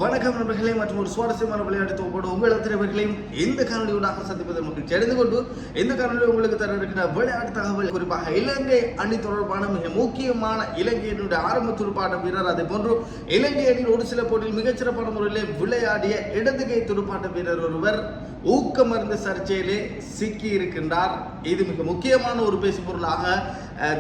வணக்கம் நண்பர்களே மற்றும் ஒரு சுவாரஸ்யமான விளையாட்டு தொகுப்போடு உங்கள் அத்தனைவர்களையும் இந்த காணொலியூடாக சந்திப்பதை மகிழ்ச்சி அடைந்து கொண்டு இந்த காணொலி உங்களுக்கு தர இருக்கிற விளையாட்டு தகவல் குறிப்பாக இலங்கை அணி தொடர்பான மிக முக்கியமான இலங்கையினுடைய ஆரம்ப துடுப்பாட்ட வீரர் அதே போன்று இலங்கை அணியில் ஒரு சில போட்டியில் மிகச்சிறப்பான முறையிலே விளையாடிய இடதுகை துடுப்பாட்ட வீரர் ஒருவர் ஊக்கமருந்து சர்ச்சையிலே சிக்கி இருக்கின்றார். இது மிக முக்கியமான ஒரு பேசு பொருளாக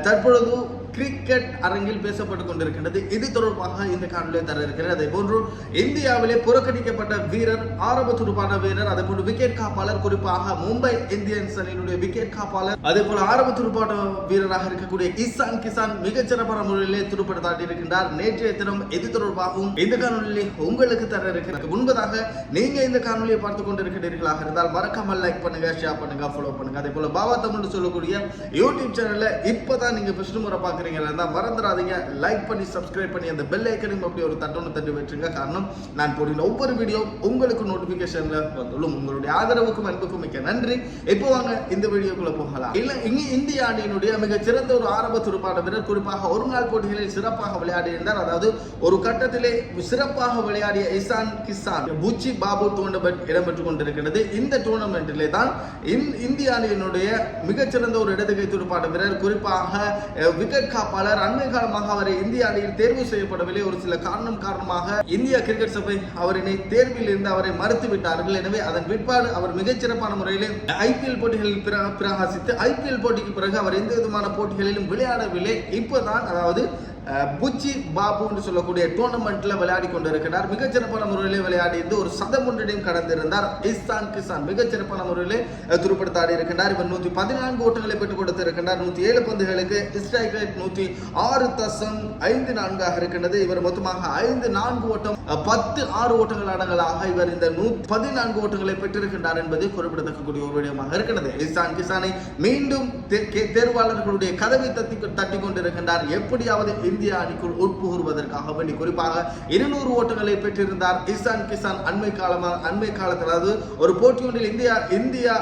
தற்பொழுது கிரிக்கெட் அரங்கில் பேசப்பட்டுக் கொண்டிருக்கின்றது. இது தொடர்பாக இந்த காணொலியை தர இருக்கிறது. அதே போன்று இந்தியாவிலே புறக்கணிக்கப்பட்ட வீரர் ஆரம்ப துடுப்பாட்ட வீரர் அதே போன்று விக்கெட் காப்பாளர் குறிப்பாக மும்பை இந்தியன்ஸ் அணியினுடைய விக்கெட் காப்பாளர் அதே போல ஆரம்ப துடுப்பாட்ட வீரராக இருக்கக்கூடிய இசான் கிசான் மிகச்சிறப்பான முறையிலே துடுப்படுத்தாட்டி இருக்கின்றார். நேற்றைய தினம் இது தொடர்பாகவும் இந்த காணொலியை உங்களுக்கு தர இருக்கிறது. முன்பதாக நீங்க இந்த காணொலியை பார்த்துக் கொண்டிருக்கிறீர்களாக இருந்தால் மறக்காமல் லைக் பண்ணுங்க, ஷேர் பண்ணுங்க, ஃபாலோ பண்ணுங்க. அதே போல பாபா தமிழ் சொல்லக்கூடிய யூடியூப் சேனல்ல இப்பதான் நீங்க ஃபர்ஸ்ட் முறை பார்க்குறீங்க மறந்துடாதீங்க, லைக் பண்ணி சப்ஸ்கிரைப் பண்ணி அந்த பெல் ஐக்கனையும் அப்படி ஒரு தட்டொன்று தட்டி வச்சுங்க. காரணம் நான் போடுற ஒவ்வொரு வீடியோ உங்களுக்கு நோட்டிபிகேஷன்ல வந்துள்ளும். உங்களுடைய ஆதரவுக்கும் அன்புக்கும் மிக்க நன்றி. இப்போ வாங்க இந்த வீடியோக்குள்ள போகலாம். இந்திய அணியினுடைய மிக சிறந்த ஒரு ஆரம்ப துடுப்பாட்ட வீரர் குறிப்பாக ஒரு நாள் போட்டிகளில் சிறப்பாக விளையாடி இருந்தார். அதாவது ஒரு கட்டத்திலே சிறப்பாக விளையாடிய இசான் கிசான் புச்சி பாபு டூர்னமெண்ட் இடம்பெற்றுக் கொண்டிருக்கிறது. இந்த டூர்னமெண்டிலே தான் இந்திய அணியினுடைய மிகச்சிறந்த ஒரு இடதுகை துடுப்பாட்ட வீரர் குறிப்பாக விக்கெட் காப்பாளர் அண்மை காலமாக அவரை இந்திய அணியில் தேர்வு செய்யப்படவில்லை. ஒரு சில காரணமாக இந்திய கிரிக்கெட் சபை அவரினை தேர்வில் இருந்து அவரை மறுத்து விட்டார்கள். எனவே அதன் பிற்பாடு அவர் மிகச்சிறப்பான முறையில் ஐபிஎல் போட்டிகளில் பிரகாசித்து ஐபிஎல் போட்டிக்கு பிறகு அவர் எந்த விதமான போட்டிகளிலும் விளையாடவில்லை. இப்போதான் அதாவது புச்சி பாபு என்று சொல்லக்கூடிய டூர்னமெண்ட்ல விளையாடி கொண்டிருக்கிறார். மிகச்சிறப்பான முறையிலே விளையாடி இருந்து ஒரு சதம் ஒன்றையும் கடந்திருந்தார். இசான் கிசான் மிகச்சிறப்பான முறையிலே துடுப்படுத்தாடி இருக்கின்றார். இவர் 114 ஓட்டங்களை பெற்றுக் கொடுத்திருக்கின்றார். 107 பந்துகளுக்கு ஸ்ட்ரைக் ரேட் 106.54 இருக்கின்றது. இவர் மொத்தமாக 5-4 ஓட்டம் 10-6 ஓட்டங்கள் அடங்கலாக இவர் இந்த 14 ஓட்டங்களை பெற்றிருக்கின்றார் என்பது குறிப்பிடத்தக்கக்கூடிய ஒரு விடயமாக இருக்கிறது. இசான் கிசானை மீண்டும் தேர்வாளர்களுடைய கதவை தட்டி கொண்டிருக்கின்றார். எப்படியாவது இந்திய அணிக்குள் உட்புகுவதற்காக வேண்டி குறிப்பாக 200 ஓட்டங்களை பெற்றிருந்தார் இசான் கிசான் அண்மை காலத்தில் அதாவது ஒரு போட்டி ஒன்றில் இந்தியா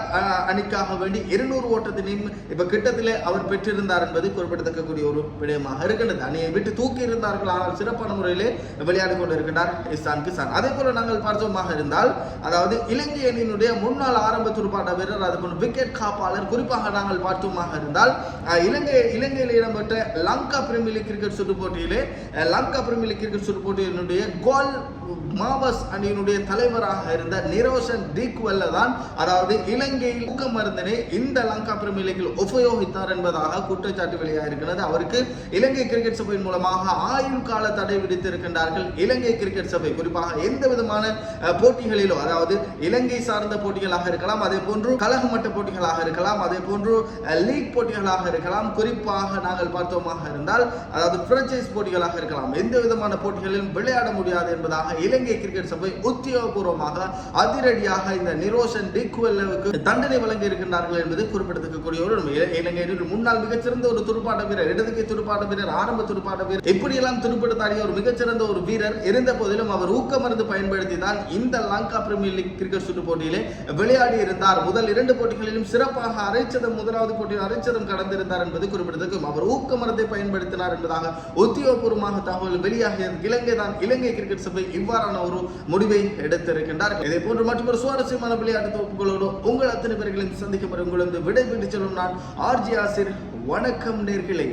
அணிக்காக வேண்டி 200 ஓட்டத்தினையும் இப்ப கிட்டத்திலே அவர் பெற்றிருந்தார் என்பது குறிப்பிடத்தக்கக்கூடிய ஒரு விடயமாக இருக்கிறது. அணியை விட்டு தூக்கி இருந்தார்கள், ஆனால் சிறப்பான முறையிலே விளையாடி கொண்டிருக்கிறார் இசான் கிசான். அதே போல நாங்கள் பார்த்தோமாக இருந்தால் அதாவது இலங்கை அணியினுடைய முன்னாள் ஆரம்ப துடுப்பாட்ட வீரர் அது போன்ற விக்கெட் காப்பாளர் குறிப்பாக நாங்கள் பார்த்தோமாக இருந்தால் இலங்கையில் இடம்பெற்ற லங்கா பிரீமியர் லீக் கிரிக்கெட் சுற்று போட்டியிலே லங்கா பிரீமியர் லீக் கிரிக்கெட் சுற்று போட்டியினுடைய கோல் மாவஸ் அணியினுடைய தலைவராக இருந்த நிரோஷன் டிக்வெல்ல தான் அதாவது இலங்கையில் ஊக்க மருந்தினை இந்த லங்கா பிரீமியர் லீக்கில் உபயோகித்தார் என்பதாக குற்றச்சாட்டு வெளியாகிருக்கிறது. அவருக்கு இலங்கை கிரிக்கெட் சபையின் மூலமாக ஆயுள் கால தடை விதித்திருக்கின்றார்கள். இலங்கை கிரிக்கெட் சபை குறிப்பாக எந்த விதமான போட்டிகளிலோ அதாவது இலங்கை சார்ந்த போட்டிகளாக இருக்கலாம், அதே போன்று கழக மட்ட போட்டிகளாக இருக்கலாம், அதே போன்று லீக் போட்டிகளாக இருக்கலாம், குறிப்பாக நாங்கள் பார்த்தோமாக இருந்தால் அதாவது பிரான்சைஸ் போட்டிகளாக இருக்கலாம், எந்த விதமான போட்டிகளிலும் விளையாட முடியாது என்பதாக இலங்கை கிரிக்கெட் சபை உத்தியோகபூர்வமாக அதிரடியாக இந்த நிரோஷன் டிக்வெல்லுக்கு தண்டனை வழங்கி இருக்கின்றார்கள் என்பது குறிப்பிடத்தக்கக்கூடிய ஒரு இலங்கையில் முன்னாள் மிகச்சிறந்த ஒரு துடுப்பாட்ட வீரர் இடதுகை துடுப்பாட்ட வீரர் ஆரம்ப துடுப்பாட்ட வீரர் இப்படியெல்லாம் துடுப்படுத்தாடிய ஒரு மிகச்சிறந்த ஒரு வீரர் இருந்த போதிலும் அவர் ஊக்கமருந்து பயன்படுத்தி தான் இந்த லங்கா பிரீமியர் லீக் கிரிக்கெட் சுற்று போட்டியிலே விளையாடி இருந்தார். முதல் 2 போட்டிகளிலும் சிறப்பாக அரைச்சதம் முதலாவது போட்டியில் அரைச்சதம் கடந்திருந்தார் என்பது குறிப்பிடத்தக்க. அவர் ஊக்கமருந்தை பயன்படுத்தினார் என்பதாக உத்தியோகபூர்வமாக தகவல் வெளியாகிய இலங்கை கிரிக்கெட் சபை இவ்வாறான ஒரு முடிவை எடுத்திருக்கின்றார். இதே போன்று மற்றொரு சுவாரஸ்யமான விளையாட்டு தொகுப்புகளோடு உங்கள் அத்தனை பேர்களையும் சந்திக்கும் வரை உங்களிடம் விடைபெற்று செல்லும் நான் ஆர்ஜி ஆசிர். வணக்கம் நேர்களே.